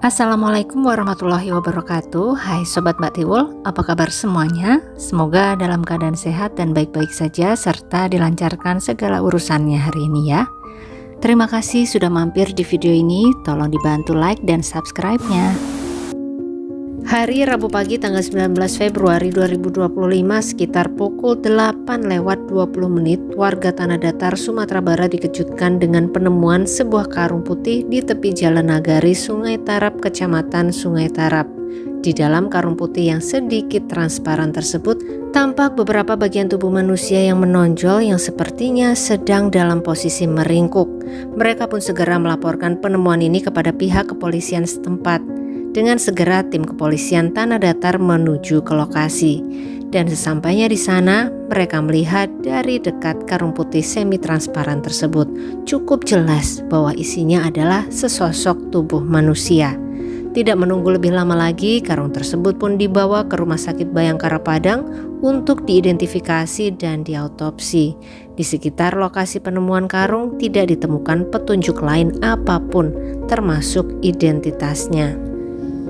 Assalamualaikum warahmatullahi wabarakatuh. Hai Sobat Mbak Tiwul, apa kabar semuanya? Semoga dalam keadaan sehat dan baik-baik saja serta dilancarkan segala urusannya hari ini ya. Terima kasih sudah mampir di video ini, tolong dibantu like dan subscribe-nya. Hari Rabu pagi tanggal 19 Februari 2025 sekitar pukul 8:20 warga Tanah Datar, Sumatera Barat dikejutkan dengan penemuan sebuah karung putih di tepi Jalan Nagari, Sungai Tarap, Kecamatan Sungai Tarap. Di dalam karung putih yang sedikit transparan tersebut tampak beberapa bagian tubuh manusia yang menonjol yang sepertinya sedang dalam posisi meringkuk. Mereka pun segera melaporkan penemuan ini kepada pihak kepolisian setempat. Dengan segera tim kepolisian Tanah Datar menuju ke lokasi. Dan sesampainya di sana, mereka melihat dari dekat karung putih semi transparan tersebut. Cukup jelas bahwa isinya adalah sesosok tubuh manusia. Tidak menunggu lebih lama lagi, karung tersebut pun dibawa ke Rumah Sakit Bayangkara Padang untuk diidentifikasi dan diautopsi. Di sekitar lokasi penemuan karung tidak ditemukan petunjuk lain apapun, termasuk identitasnya.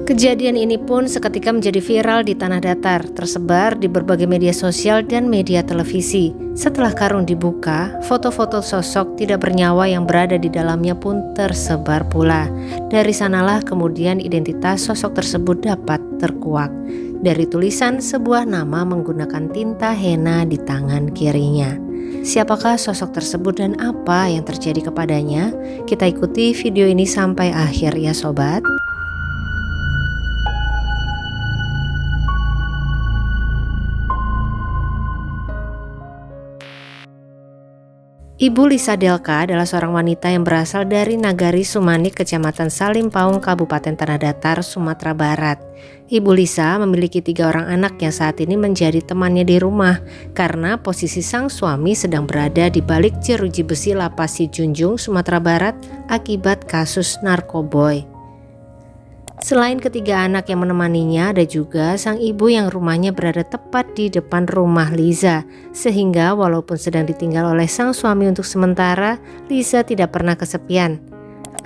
Kejadian ini pun seketika menjadi viral di Tanah Datar, tersebar di berbagai media sosial dan media televisi. Setelah karung dibuka, foto-foto sosok tidak bernyawa yang berada di dalamnya pun tersebar pula. Dari sanalah kemudian identitas sosok tersebut dapat terkuak. Dari tulisan sebuah nama menggunakan tinta henna di tangan kirinya. Siapakah sosok tersebut dan apa yang terjadi kepadanya? Kita ikuti video ini sampai akhir ya sobat. Ibu Lisa Delka adalah seorang wanita yang berasal dari Nagari Sumanik, Kecamatan Salimpaung, Kabupaten Tanah Datar, Sumatera Barat. Ibu Lisa memiliki 3 orang anak yang saat ini menjadi temannya di rumah karena posisi sang suami sedang berada di balik jeruji besi Lapas Sijunjung, Sumatera Barat akibat kasus narkoboy. Selain ketiga anak yang menemaninya, ada juga sang ibu yang rumahnya berada tepat di depan rumah Liza. Sehingga walaupun sedang ditinggal oleh sang suami untuk sementara, Liza tidak pernah kesepian.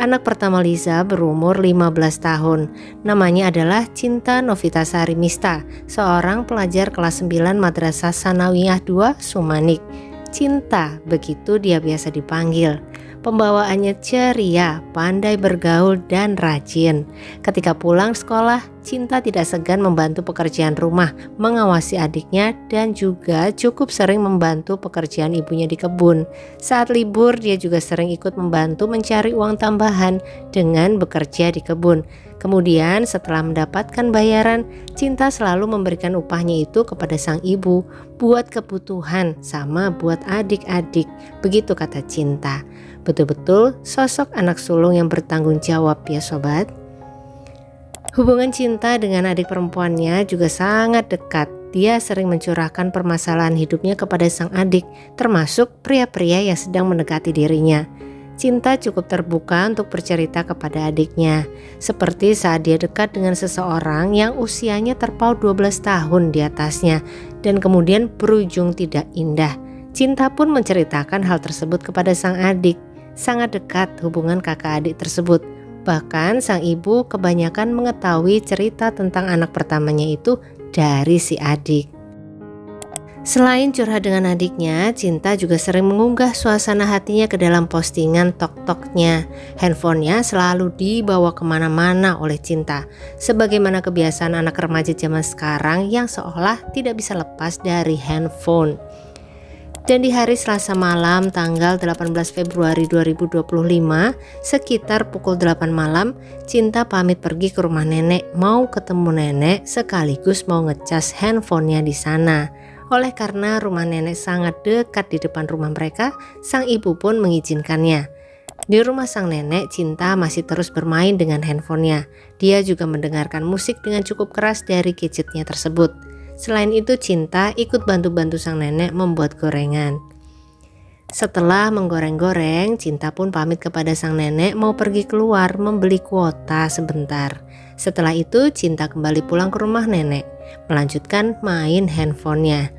Anak pertama Liza berumur 15 tahun. Namanya adalah Cinta Novitasari Mista, seorang pelajar kelas 9 Madrasah Sanawiyah 2 Sumanik. Cinta, begitu dia biasa dipanggil. Pembawaannya ceria, pandai bergaul dan rajin. Ketika pulang sekolah, Cinta tidak segan membantu pekerjaan rumah, mengawasi adiknya dan juga cukup sering membantu pekerjaan ibunya di kebun. Saat libur dia juga sering ikut membantu mencari uang tambahan dengan bekerja di kebun. Kemudian setelah mendapatkan bayaran, Cinta selalu memberikan upahnya itu kepada sang ibu buat kebutuhan sama buat adik-adik. Begitu kata Cinta. Betul-betul sosok anak sulung yang bertanggung jawab ya sobat. Hubungan Cinta dengan adik perempuannya juga sangat dekat. Dia sering mencurahkan permasalahan hidupnya kepada sang adik, termasuk pria-pria yang sedang mendekati dirinya. Cinta cukup terbuka untuk bercerita kepada adiknya, seperti saat dia dekat dengan seseorang yang usianya terpaut 12 tahun di atasnya dan kemudian berujung tidak indah. Cinta pun menceritakan hal tersebut kepada sang adik. Sangat dekat hubungan kakak adik tersebut. Bahkan sang ibu kebanyakan mengetahui cerita tentang anak pertamanya itu dari si adik. Selain curhat dengan adiknya, Cinta juga sering mengunggah suasana hatinya ke dalam postingan TokToknya. Handphonenya selalu dibawa kemana-mana oleh Cinta. Sebagaimana kebiasaan anak remaja zaman sekarang yang seolah tidak bisa lepas dari handphone. Dan di hari Selasa malam tanggal 18 Februari 2025 sekitar pukul 8 malam, Cinta pamit pergi ke rumah nenek, mau ketemu nenek sekaligus mau ngecas handphonenya di sana. Oleh karena rumah nenek sangat dekat di depan rumah mereka, sang ibu pun mengizinkannya. Di rumah sang nenek, Cinta masih terus bermain dengan handphonenya. Dia juga mendengarkan musik dengan cukup keras dari gadgetnya tersebut. Selain itu Cinta ikut bantu-bantu sang nenek membuat gorengan. Setelah menggoreng-goreng, Cinta pun pamit kepada sang nenek mau pergi keluar membeli kuota sebentar. Setelah itu Cinta kembali pulang ke rumah nenek, melanjutkan main handphonenya.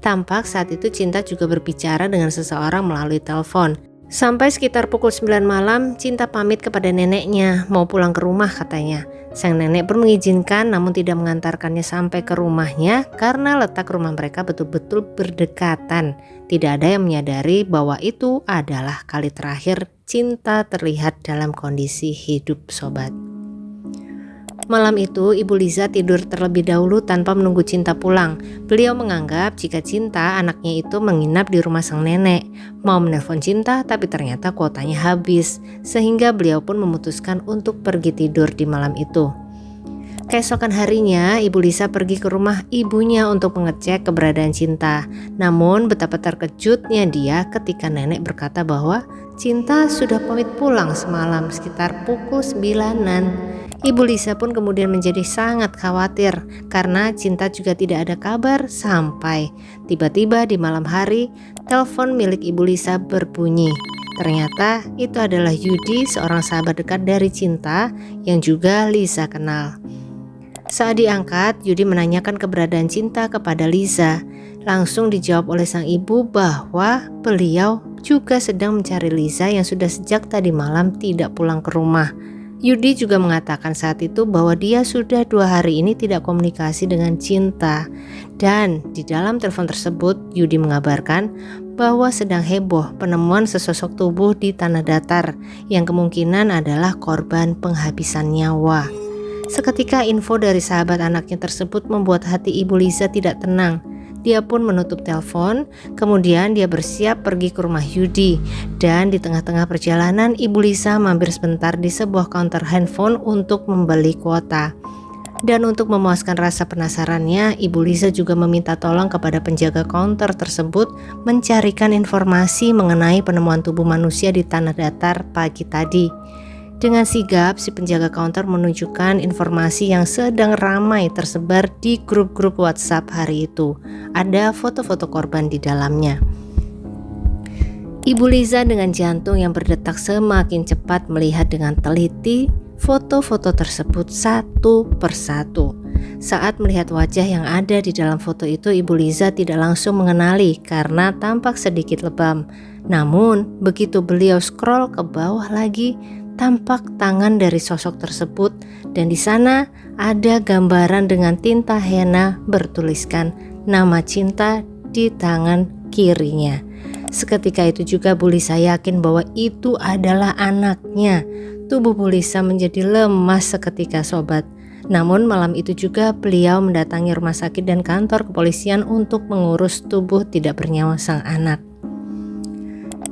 Tampak saat itu Cinta juga berbicara dengan seseorang melalui telepon. Sampai sekitar pukul 9 malam, Cinta pamit kepada neneknya, mau pulang ke rumah katanya. Sang nenek pun mengizinkan namun tidak mengantarkannya sampai ke rumahnya karena letak rumah mereka betul-betul berdekatan. Tidak ada yang menyadari bahwa itu adalah kali terakhir Cinta terlihat dalam kondisi hidup, sobat. Malam itu Ibu Liza tidur terlebih dahulu tanpa menunggu Cinta pulang. Beliau menganggap jika Cinta, anaknya itu menginap di rumah sang nenek. Mau menelpon Cinta tapi ternyata kuotanya habis, sehingga beliau pun memutuskan untuk pergi tidur di malam itu. Keesokan harinya Ibu Liza pergi ke rumah ibunya untuk mengecek keberadaan Cinta. Namun betapa terkejutnya dia ketika nenek berkata bahwa Cinta sudah pamit pulang semalam sekitar pukul 9-an. Ibu Liza pun kemudian menjadi sangat khawatir karena Cinta juga tidak ada kabar sampai tiba-tiba di malam hari telepon milik Ibu Liza berbunyi. Ternyata itu adalah Yudi, seorang sahabat dekat dari Cinta yang juga Liza kenal. Saat diangkat, Yudi menanyakan keberadaan Cinta kepada Liza. Langsung dijawab oleh sang ibu bahwa beliau juga sedang mencari Liza yang sudah sejak tadi malam tidak pulang ke rumah. Yudi juga mengatakan saat itu bahwa dia sudah 2 hari ini tidak komunikasi dengan Cinta. Dan di dalam telepon tersebut Yudi mengabarkan bahwa sedang heboh penemuan sesosok tubuh di tanah datar yang kemungkinan adalah korban penghabisan nyawa. Seketika info dari sahabat anaknya tersebut membuat hati Ibu Liza tidak tenang. Dia pun menutup telepon, kemudian dia bersiap pergi ke rumah Yudi. Dan di tengah-tengah perjalanan Ibu Liza mampir sebentar di sebuah counter handphone untuk membeli kuota. Dan untuk memuaskan rasa penasarannya, Ibu Liza juga meminta tolong kepada penjaga counter tersebut mencarikan informasi mengenai penemuan tubuh manusia di tanah datar pagi tadi. Dengan sigap, si penjaga counter menunjukkan informasi yang sedang ramai tersebar di grup-grup WhatsApp hari itu. Ada foto-foto korban di dalamnya. Ibu Liza dengan jantung yang berdetak semakin cepat melihat dengan teliti foto-foto tersebut satu persatu. Saat melihat wajah yang ada di dalam foto itu, Ibu Liza tidak langsung mengenali karena tampak sedikit lebam. Namun, begitu beliau scroll ke bawah lagi, tampak tangan dari sosok tersebut dan di sana ada gambaran dengan tinta henna bertuliskan nama Cinta di tangan kirinya. Seketika itu juga Bu Liza yakin bahwa itu adalah anaknya. Tubuh Bu Liza menjadi lemas seketika, sobat. Namun malam itu juga beliau mendatangi rumah sakit dan kantor kepolisian untuk mengurus tubuh tidak bernyawa sang anak.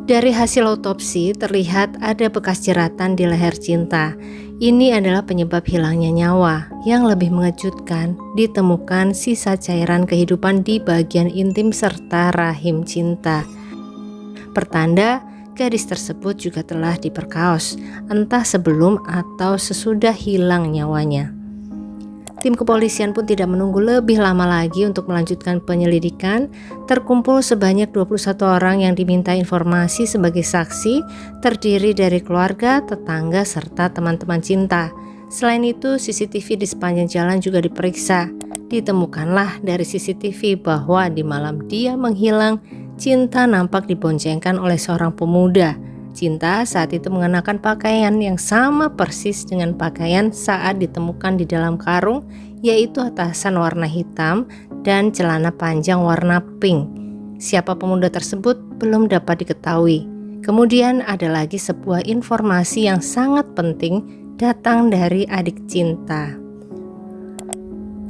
Dari hasil otopsi terlihat ada bekas jeratan di leher Cinta. Ini adalah penyebab hilangnya nyawa. Yang lebih mengejutkan, ditemukan sisa cairan kehidupan di bagian intim serta rahim Cinta. Pertanda, gadis tersebut juga telah diperkaos, entah sebelum atau sesudah hilang nyawanya. Tim kepolisian pun tidak menunggu lebih lama lagi untuk melanjutkan penyelidikan. Terkumpul sebanyak 21 orang yang diminta informasi sebagai saksi, terdiri dari keluarga, tetangga, serta teman-teman Cinta. Selain itu, CCTV di sepanjang jalan juga diperiksa. Ditemukanlah dari CCTV bahwa di malam dia menghilang, Cinta nampak diboncengkan oleh seorang pemuda. Cinta saat itu mengenakan pakaian yang sama persis dengan pakaian saat ditemukan di dalam karung, yaitu atasan warna hitam dan celana panjang warna pink. Siapa pemuda tersebut belum dapat diketahui. Kemudian ada lagi sebuah informasi yang sangat penting datang dari adik Cinta.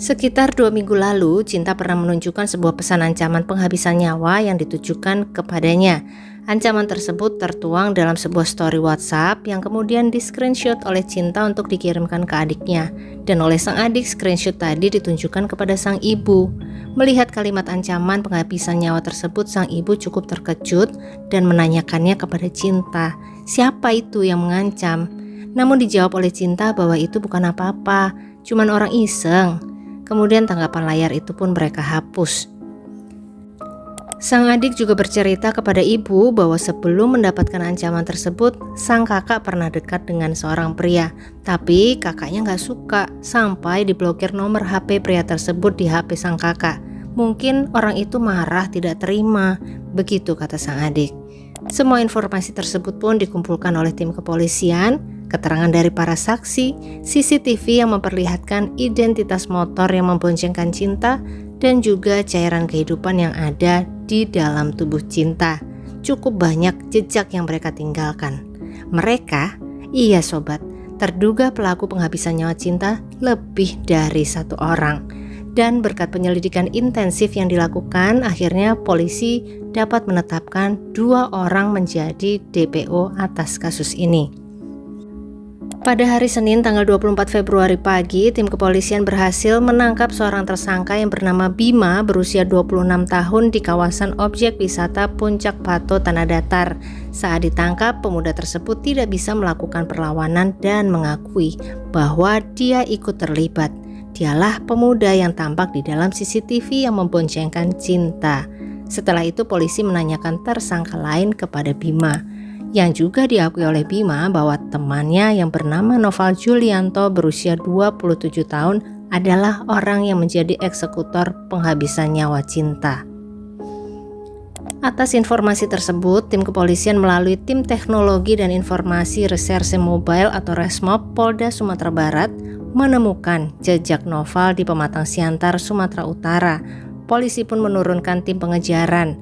Sekitar 2 minggu lalu, Cinta pernah menunjukkan sebuah pesan ancaman penghabisan nyawa yang ditujukan kepadanya. Ancaman tersebut tertuang dalam sebuah story WhatsApp yang kemudian di-screenshot oleh Cinta untuk dikirimkan ke adiknya. Dan oleh sang adik, screenshot tadi ditunjukkan kepada sang ibu. Melihat kalimat ancaman penghabisan nyawa tersebut, sang ibu cukup terkejut dan menanyakannya kepada Cinta, siapa itu yang mengancam? Namun dijawab oleh Cinta bahwa itu bukan apa-apa, cuman orang iseng. Kemudian tanggapan layar itu pun mereka hapus. Sang adik juga bercerita kepada ibu bahwa sebelum mendapatkan ancaman tersebut, sang kakak pernah dekat dengan seorang pria. Tapi kakaknya gak suka sampai diblokir nomor HP pria tersebut di HP sang kakak. Mungkin orang itu marah tidak terima, begitu kata sang adik. Semua informasi tersebut pun dikumpulkan oleh tim kepolisian, keterangan dari para saksi, CCTV yang memperlihatkan identitas motor yang memboncengkan Cinta, dan juga cairan kehidupan yang ada di dalam tubuh Cinta. Cukup banyak jejak yang mereka tinggalkan. Mereka, iya sobat, terduga pelaku penghabisan nyawa Cinta lebih dari satu orang. Dan berkat penyelidikan intensif yang dilakukan, akhirnya polisi dapat menetapkan 2 orang menjadi DPO atas kasus ini. Pada hari Senin tanggal 24 Februari pagi, tim kepolisian berhasil menangkap seorang tersangka yang bernama Bima berusia 26 tahun di kawasan objek wisata Puncak Pato Tanah Datar. Saat ditangkap, pemuda tersebut tidak bisa melakukan perlawanan dan mengakui bahwa dia ikut terlibat. Dialah pemuda yang tampak di dalam CCTV yang memboncengkan Cinta. Setelah itu polisi menanyakan tersangka lain kepada Bima, yang juga diakui oleh Bima bahwa temannya yang bernama Noval Julianto berusia 27 tahun adalah orang yang menjadi eksekutor penghabisan nyawa Cinta. Atas informasi tersebut, tim kepolisian melalui tim teknologi dan informasi reserse mobile atau Resmob Polda Sumatera Barat menemukan jejak Noval di Pematang Siantar, Sumatera Utara. Polisi pun menurunkan tim pengejaran.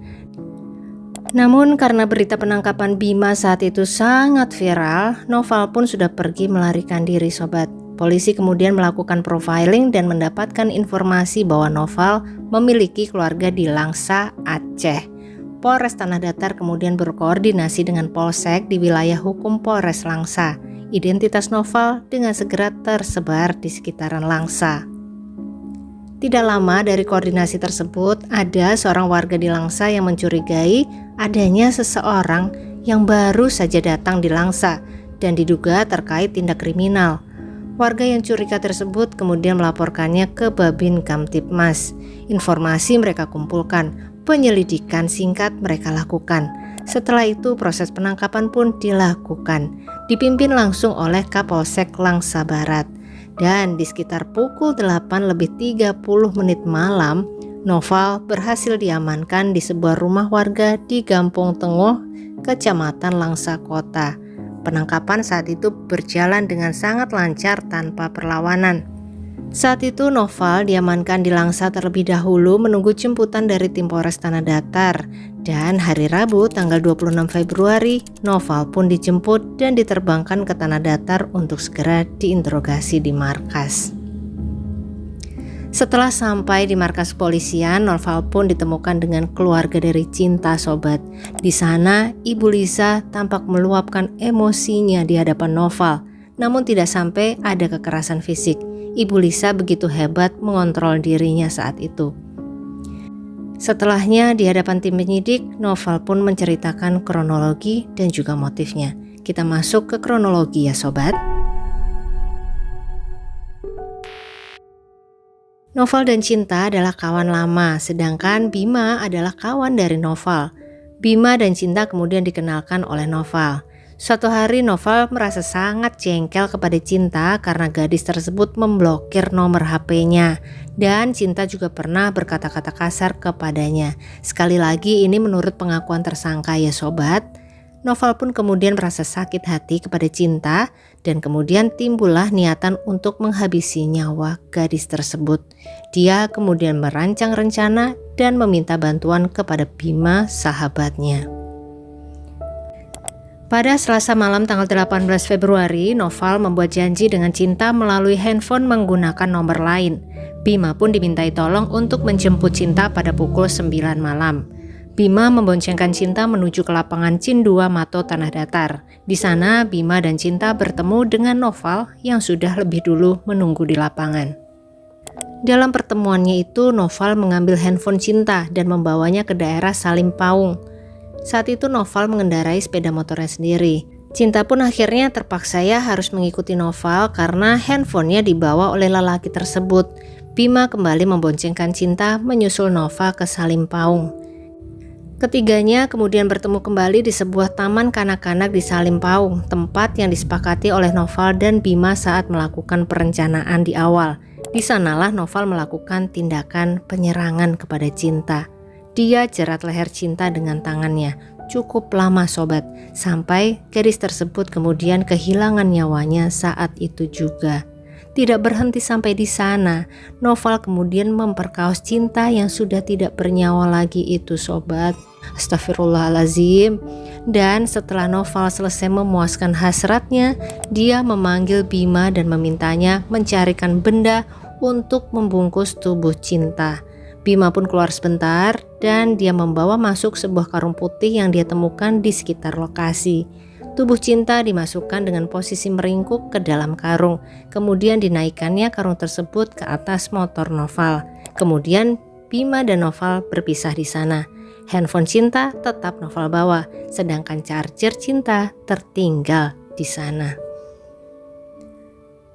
Namun karena berita penangkapan Bima saat itu sangat viral, Noval pun sudah pergi melarikan diri sobat. Polisi kemudian melakukan profiling dan mendapatkan informasi bahwa Noval memiliki keluarga di Langsa, Aceh. Polres Tanah Datar kemudian berkoordinasi dengan Polsek di wilayah hukum Polres Langsa. Identitas Noval dengan segera tersebar di sekitaran Langsa. Tidak lama dari koordinasi tersebut, ada seorang warga di Langsa yang mencurigai adanya seseorang yang baru saja datang di Langsa dan diduga terkait tindak kriminal. Warga yang curiga tersebut kemudian melaporkannya ke Babin Kamtibmas. Informasi mereka kumpulkan, penyelidikan singkat mereka lakukan. Setelah itu proses penangkapan pun dilakukan, dipimpin langsung oleh Kapolsek Langsa Barat. Dan di sekitar pukul 8:30 malam, Noval berhasil diamankan di sebuah rumah warga di Gampung Tengoh, Kecamatan Langsa Kota. Penangkapan saat itu berjalan dengan sangat lancar tanpa perlawanan. Saat itu Noval diamankan di Langsa terlebih dahulu menunggu jemputan dari tim Polres Tanah Datar. Dan hari Rabu tanggal 26 Februari, Noval pun dijemput dan diterbangkan ke Tanah Datar untuk segera diinterogasi di markas. Setelah sampai di markas kepolisian, Noval pun ditemukan dengan keluarga dari Cinta sobat. Di sana, Ibu Lisa tampak meluapkan emosinya di hadapan Noval, namun tidak sampai ada kekerasan fisik. Ibu Lisa begitu hebat mengontrol dirinya saat itu. Setelahnya di hadapan tim penyidik, Noval pun menceritakan kronologi dan juga motifnya. Kita masuk ke kronologi ya sobat. Noval dan Cinta adalah kawan lama, sedangkan Bima adalah kawan dari Noval. Bima dan Cinta kemudian dikenalkan oleh Noval. Suatu hari Noval merasa sangat jengkel kepada Cinta karena gadis tersebut memblokir nomor HP-nya. Dan Cinta juga pernah berkata-kata kasar kepadanya. Sekali lagi ini menurut pengakuan tersangka ya sobat. Noval pun kemudian merasa sakit hati kepada Cinta dan kemudian timbullah niatan untuk menghabisi nyawa gadis tersebut. Dia kemudian merancang rencana dan meminta bantuan kepada Bima sahabatnya. Pada Selasa malam tanggal 18 Februari, Noval membuat janji dengan Cinta melalui handphone menggunakan nomor lain. Bima pun dimintai tolong untuk menjemput Cinta pada pukul 9 malam. Bima memboncengkan Cinta menuju ke lapangan Cindua Mato Tanah Datar. Di sana Bima dan Cinta bertemu dengan Noval yang sudah lebih dulu menunggu di lapangan. Dalam pertemuannya itu, Noval mengambil handphone Cinta dan membawanya ke daerah Salim Paung. Saat itu Noval mengendarai sepeda motornya sendiri. Cinta pun akhirnya terpaksa harus mengikuti Noval karena handphonenya dibawa oleh lelaki tersebut. Bima kembali memboncengkan Cinta menyusul Noval ke Salim Paung. Ketiganya kemudian bertemu kembali di sebuah taman kanak-kanak di Salim Paung, tempat yang disepakati oleh Noval dan Bima saat melakukan perencanaan di awal. Di sanalah Noval melakukan tindakan penyerangan kepada Cinta. Dia jerat leher Cinta dengan tangannya. cukup lama sobat, sampai gadis tersebut kemudian kehilangan nyawanya saat itu juga. Tidak berhenti sampai di sana, Noval kemudian memperkaos cinta yang sudah tidak bernyawa lagi itu sobat. Astagfirullahalazim. Dan setelah Noval selesai memuaskan hasratnya, dia memanggil Bima dan memintanya mencarikan benda untuk membungkus tubuh cinta. Bima pun keluar sebentar dan dia membawa masuk sebuah karung putih yang dia temukan di sekitar lokasi. Tubuh cinta dimasukkan dengan posisi meringkuk ke dalam karung. Kemudian dinaikkannya karung tersebut ke atas motor Noval. Kemudian Bima dan Noval berpisah di sana. Handphone cinta tetap Noval bawa, sedangkan charger cinta tertinggal di sana.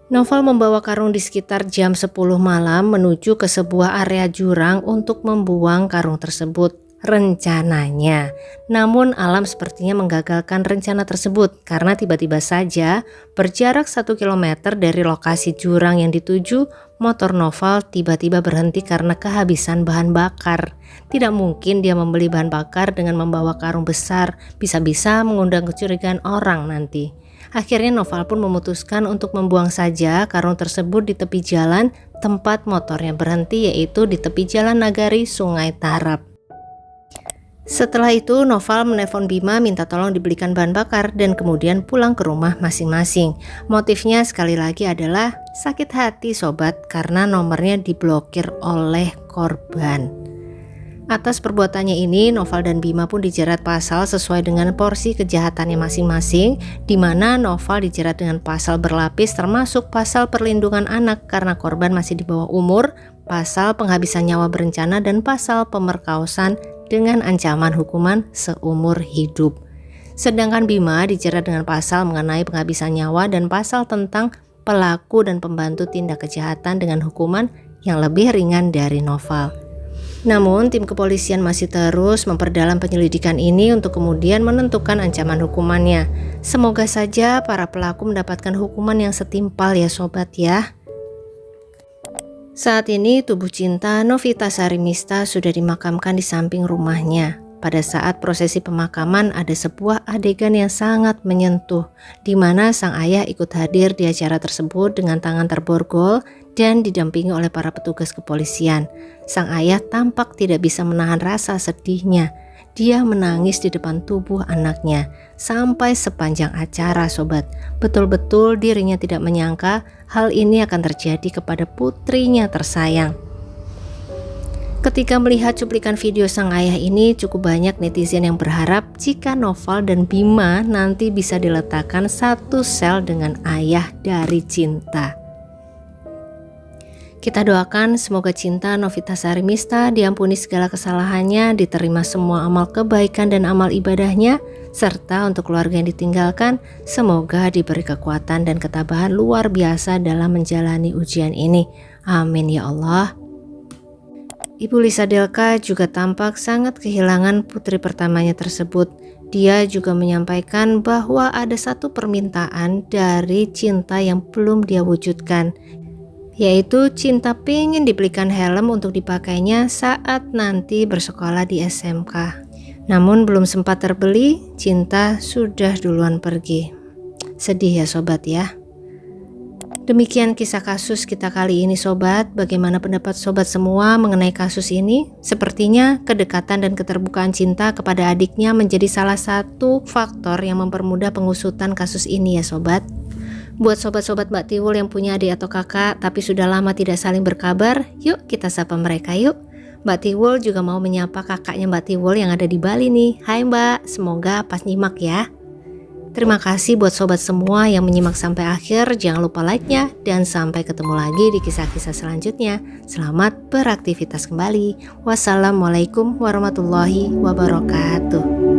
Noval membawa karung di sekitar jam 10 malam menuju ke sebuah area jurang untuk membuang karung tersebut. Rencananya, namun alam sepertinya menggagalkan rencana tersebut karena tiba-tiba saja berjarak 1 km dari lokasi jurang yang dituju, motor Noval tiba-tiba berhenti karena kehabisan bahan bakar. Tidak mungkin dia membeli bahan bakar dengan membawa karung besar, bisa-bisa mengundang kecurigaan orang nanti. Akhirnya Noval pun memutuskan untuk membuang saja karung tersebut di tepi jalan tempat motornya berhenti, yaitu di tepi jalan Nagari Sungai Tarap. Setelah itu Noval menelpon Bima minta tolong dibelikan bahan bakar dan kemudian pulang ke rumah masing-masing. Motifnya sekali lagi adalah sakit hati sobat karena nomornya diblokir oleh korban. Atas perbuatannya ini Noval dan Bima pun dijerat pasal sesuai dengan porsi kejahatannya masing-masing, di mana Noval dijerat dengan pasal berlapis termasuk pasal perlindungan anak karena korban masih di bawah umur, pasal penghabisan nyawa berencana, dan pasal pemerkosaan dengan ancaman hukuman seumur hidup. Sedangkan Bima dijerat dengan pasal mengenai penghabisan nyawa dan pasal tentang pelaku dan pembantu tindak kejahatan dengan hukuman yang lebih ringan dari Noval. Namun tim kepolisian masih terus memperdalam penyelidikan ini untuk kemudian menentukan ancaman hukumannya. Semoga saja para pelaku mendapatkan hukuman yang setimpal ya sobat ya. Saat ini tubuh cinta Novita Sarimista sudah dimakamkan di samping rumahnya. Pada saat prosesi pemakaman ada sebuah adegan yang sangat menyentuh, di mana sang ayah ikut hadir di acara tersebut dengan tangan terborgol dan didampingi oleh para petugas kepolisian. Sang ayah tampak tidak bisa menahan rasa sedihnya. Dia menangis di depan tubuh anaknya sampai sepanjang acara sobat. Betul-betul dirinya tidak menyangka hal ini akan terjadi kepada putrinya tersayang. Ketika melihat cuplikan video sang ayah ini, cukup banyak netizen yang berharap jika Noval dan Bima nanti bisa diletakkan satu sel dengan ayah dari cinta. Kita doakan semoga cinta Novita Sarimista diampuni segala kesalahannya, diterima semua amal kebaikan dan amal ibadahnya, serta untuk keluarga yang ditinggalkan, semoga diberi kekuatan dan ketabahan luar biasa dalam menjalani ujian ini. Amin ya Allah. Ibu Lisa Delka juga tampak sangat kehilangan putri pertamanya tersebut. Dia juga menyampaikan bahwa ada satu permintaan dari cinta yang belum dia wujudkan, yaitu cinta pengen dibelikan helm untuk dipakainya saat nanti bersekolah di SMK. Namun belum sempat terbeli, cinta sudah duluan pergi. Sedih ya sobat ya. Demikian kisah kasus kita kali ini sobat. Bagaimana pendapat sobat semua mengenai kasus ini? Sepertinya kedekatan dan keterbukaan cinta kepada adiknya menjadi salah satu faktor yang mempermudah pengusutan kasus ini ya sobat. Buat sobat-sobat Mbak Tiwul yang punya adik atau kakak tapi sudah lama tidak saling berkabar, yuk kita sapa mereka yuk. Mbak Tiwul juga mau menyapa kakaknya Mbak Tiwul yang ada di Bali nih. Hai Mbak, semoga pas nyimak ya. Terima kasih buat sobat semua yang menyimak sampai akhir. Jangan lupa like-nya dan sampai ketemu lagi di kisah-kisah selanjutnya. Selamat beraktivitas kembali. Wassalamualaikum warahmatullahi wabarakatuh.